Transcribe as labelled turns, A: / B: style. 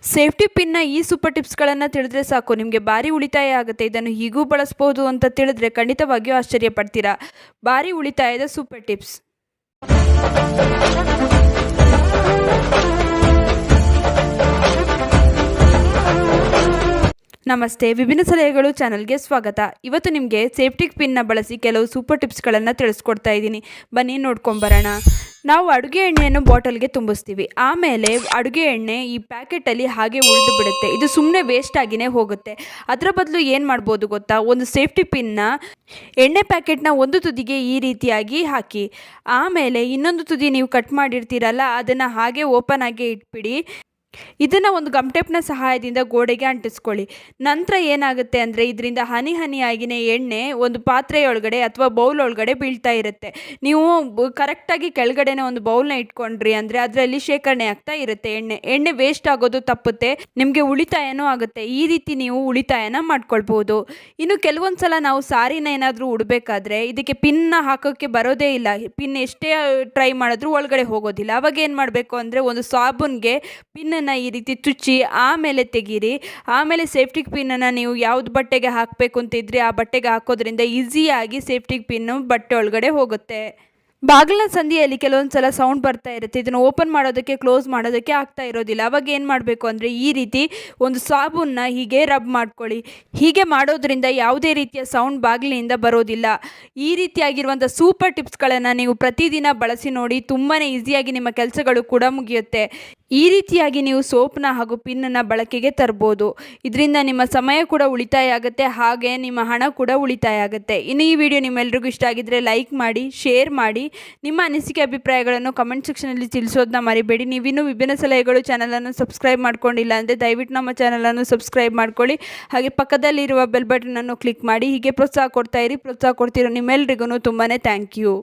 A: Safety pin ಈ super ಟಿಪ್ಸ್ಗಳನ್ನು ತಿಳಿದ್ರೆ ಸಾಕು ನಿಮಗೆ ಭಾರಿ ಉಳಿತಾಯ ಆಗುತ್ತೆ. ಇದನ್ನು ಹೀಗೂ ಬಳಸ್ಬೋದು ಅಂತ ತಿಳಿದ್ರೆ ಖಂಡಿತವಾಗಿಯೂ ಆಶ್ಚರ್ಯ ಪಡ್ತೀರಾ. ಭಾರಿ ಉಳಿತಾಯದ ಸೂಪರ್ ಟಿಪ್ಸ್. ನಮಸ್ತೆ, ವಿಭಿನ್ನ ಸಲಹೆಗಳು ಚಾನಲ್ಗೆ ಸ್ವಾಗತ. ಇವತ್ತು ನಿಮಗೆ ಸೇಫ್ಟಿ ಪಿನ್ನ ಬಳಸಿ ಕೆಲವು ಸೂಪರ್ ಟಿಪ್ಸ್ಗಳನ್ನು ತಿಳಿಸ್ಕೊಡ್ತಾ ಇದ್ದೀನಿ. ಬನ್ನಿ ನೋಡ್ಕೊಂಬರೋಣ. ನಾವು ಅಡುಗೆ ಎಣ್ಣೆಯನ್ನು ಬಾಟಲ್ಗೆ ತುಂಬಿಸ್ತೀವಿ. ಆಮೇಲೆ ಅಡುಗೆ ಎಣ್ಣೆ ಈ ಪ್ಯಾಕೆಟಲ್ಲಿ ಹಾಗೆ ಉಳಿದು ಬಿಡುತ್ತೆ. ಇದು ಸುಮ್ಮನೆ ವೇಸ್ಟ್ ಆಗಿನೇ ಹೋಗುತ್ತೆ. ಅದರ ಬದಲು ಏನು ಮಾಡ್ಬೋದು ಗೊತ್ತಾ, ಒಂದು ಸೇಫ್ಟಿ ಪಿನ್ನ ಎಣ್ಣೆ ಪ್ಯಾಕೆಟ್ನ ಒಂದು ತುದಿಗೆ ಈ ರೀತಿಯಾಗಿ ಹಾಕಿ, ಆಮೇಲೆ ಇನ್ನೊಂದು ತುದಿ ನೀವು ಕಟ್ ಮಾಡಿರ್ತೀರಲ್ಲ ಅದನ್ನು ಹಾಗೆ ಓಪನ್ ಆಗಿ ಇಟ್ಬಿಡಿ. ಇದನ್ನು ಒಂದು ಗಮ್ಟೇಪ್ನ ಸಹಾಯದಿಂದ ಗೋಡೆಗೆ ಅಂಟಿಸ್ಕೊಳ್ಳಿ. ನಂತರ ಏನಾಗುತ್ತೆ ಅಂದರೆ ಇದರಿಂದ ಹನಿ ಹನಿಯಾಗಿನೇ ಎಣ್ಣೆ ಒಂದು ಪಾತ್ರೆಯೊಳಗಡೆ ಅಥವಾ ಬೌಲ್ ಒಳಗಡೆ ಬೀಳ್ತಾ ಇರುತ್ತೆ. ನೀವು ಕರೆಕ್ಟಾಗಿ ಕೆಳಗಡೆನೇ ಒಂದು ಬೌಲ್ನ ಇಟ್ಕೊಂಡ್ರಿ ಅಂದರೆ ಅದರಲ್ಲಿ ಶೇಖರಣೆ ಆಗ್ತಾ ಇರುತ್ತೆ. ಎಣ್ಣೆ ವೇಸ್ಟ್ ಆಗೋದು ತಪ್ಪುತ್ತೆ, ನಿಮಗೆ ಉಳಿತಾಯನೂ ಆಗುತ್ತೆ. ಈ ರೀತಿ ನೀವು ಉಳಿತಾಯನ ಮಾಡ್ಕೊಳ್ಬೋದು. ಇನ್ನು ಕೆಲವೊಂದು ಸಲ ನಾವು ಸಾರಿನ ಏನಾದರೂ ಉಡಬೇಕಾದ್ರೆ ಇದಕ್ಕೆ ಪಿನ್ನ ಹಾಕೋಕ್ಕೆ ಬರೋದೇ ಇಲ್ಲ. ಪಿನ್ ಎಷ್ಟೇ ಟ್ರೈ ಮಾಡಿದ್ರೂ ಒಳಗಡೆ ಹೋಗೋದಿಲ್ಲ. ಅವಾಗ ಏನು ಮಾಡಬೇಕು ಅಂದರೆ ಒಂದು ಸಾಬೂನ್ಗೆ ಪಿನ್ನನ್ನು ಈ ರೀತಿ ಚುಚ್ಚಿ ಆಮೇಲೆ ತೆಗೀರಿ. ಆಮೇಲೆ ಸೇಫ್ಟಿ ಪಿನ್ನನ್ನು ನೀವು ಯಾವ್ದು ಬಟ್ಟೆಗೆ ಹಾಕಬೇಕು ಅಂತಿದ್ರಿ ಆ ಬಟ್ಟೆಗೆ ಹಾಕೋದ್ರಿಂದ ಈಸಿಯಾಗಿ ಸೇಫ್ಟಿ ಪಿನ್ನು ಬಟ್ಟೆ ಒಳಗಡೆ ಹೋಗುತ್ತೆ. ಬಾಗಿಲಿನ ಸಂದಿಯಲ್ಲಿ ಕೆಲವೊಂದು ಸಲ ಸೌಂಡ್ ಬರ್ತಾ ಇರುತ್ತೆ. ಇದನ್ನು ಓಪನ್ ಮಾಡೋದಕ್ಕೆ ಕ್ಲೋಸ್ ಮಾಡೋದಕ್ಕೆ ಆಗ್ತಾ ಇರೋದಿಲ್ಲ. ಅವಾಗ ಏನು ಮಾಡಬೇಕು ಅಂದರೆ ಈ ರೀತಿ ಒಂದು ಸಾಬೂನ್ನ ಹೀಗೆ ರಬ್ ಮಾಡ್ಕೊಳ್ಳಿ. ಹೀಗೆ ಮಾಡೋದ್ರಿಂದ ಯಾವುದೇ ರೀತಿಯ ಸೌಂಡ್ ಬಾಗಿಲಿನಿಂದ ಬರೋದಿಲ್ಲ. ಈ ರೀತಿಯಾಗಿರುವಂಥ ಸೂಪರ್ ಟಿಪ್ಸ್ಗಳನ್ನು ನೀವು ಪ್ರತಿದಿನ ಬಳಸಿ ನೋಡಿ. ತುಂಬಾ ಈಸಿಯಾಗಿ ನಿಮ್ಮ ಕೆಲಸಗಳು ಕೂಡ ಮುಗಿಯುತ್ತೆ. ಈ ರೀತಿಯಾಗಿ ನೀವು ಸೋಪ್ನ ಹಾಗೂ ಪಿನ್ನನ್ನು ಬಳಕೆಗೆ ತರ್ಬೋದು. ಇದರಿಂದ ನಿಮ್ಮ ಸಮಯ ಕೂಡ ಉಳಿತಾಯ ಆಗುತ್ತೆ, ಹಾಗೆ ನಿಮ್ಮ ಹಣ ಕೂಡ ಉಳಿತಾಯ ಆಗುತ್ತೆ. ಇನ್ನು ಈ ವಿಡಿಯೋ ನಿಮ್ಮೆಲ್ರಿಗೂ ಇಷ್ಟ ಆಗಿದ್ದರೆ ಲೈಕ್ ಮಾಡಿ, ಶೇರ್ ಮಾಡಿ. ನಿಮ್ಮ ಅನಿಸಿಕೆ ಅಭಿಪ್ರಾಯಗಳನ್ನು ಕಮೆಂಟ್ ಸೆಕ್ಷನಲ್ಲಿ ತಿಳಿಸೋದನ್ನ ಮರಿಬೇಡಿ. ನೀವಿನ್ನೂ ವಿಭಿನ್ನ ಸಲಹೆಗಳು ಚಾನಲನ್ನು ಸಬ್ಸ್ಕ್ರೈಬ್ ಮಾಡ್ಕೊಂಡಿಲ್ಲ ಅಂದರೆ ದಯವಿಟ್ಟು ನಮ್ಮ ಚಾನಲನ್ನು ಸಬ್ಸ್ಕ್ರೈಬ್ ಮಾಡ್ಕೊಳ್ಳಿ. ಹಾಗೆ ಪಕ್ಕದಲ್ಲಿರುವ ಬೆಲ್ ಬಟನನ್ನು ಕ್ಲಿಕ್ ಮಾಡಿ. ಹೀಗೆ ಪ್ರೋತ್ಸಾಹ ಕೊಡ್ತಾ ಇರಿ. ಪ್ರೋತ್ಸಾಹ ಕೊಡ್ತಿರೋ ನಿಮ್ಮೆಲ್ರಿಗೂ ತುಂಬಾ ಥ್ಯಾಂಕ್ ಯು.